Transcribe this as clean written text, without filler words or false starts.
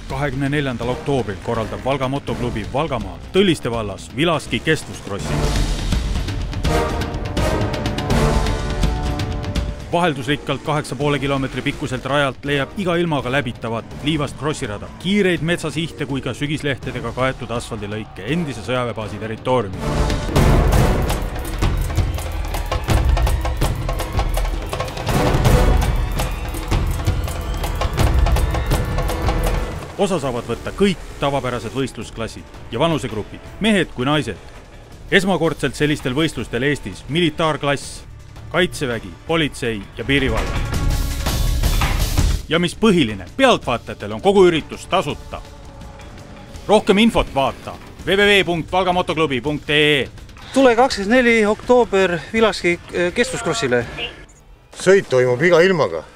24. oktoobril korraldab Valga motoklubi Valgamaa Tõlliste vallas Vilaski kestvuskrossi. Vaheldusrikkalt 8,5 kilomeetri pikkuselt rajalt leiab iga ilmaga läbitavat liivast krossirada, kiireid metsasihte kui ka sügislehtedega kaetud asfaldilõike endise sõjaväebaasi territooriumil. Osa saavad võtta kõik tavapärased võistlusklassid ja vanusegrupid, mehed kui naised. Esmakordselt sellistel võistlustel Eestis militaarklass, kaitsevägi, politsei ja piirivalve. Ja mis põhiline, pealtvaatajatel on kogu üritus tasuta. Rohkem infot vaata www.valgamotoklubi.ee. Tule 24. oktoober Vilaski kestvuscrossile. Sõit toimub iga ilmaga.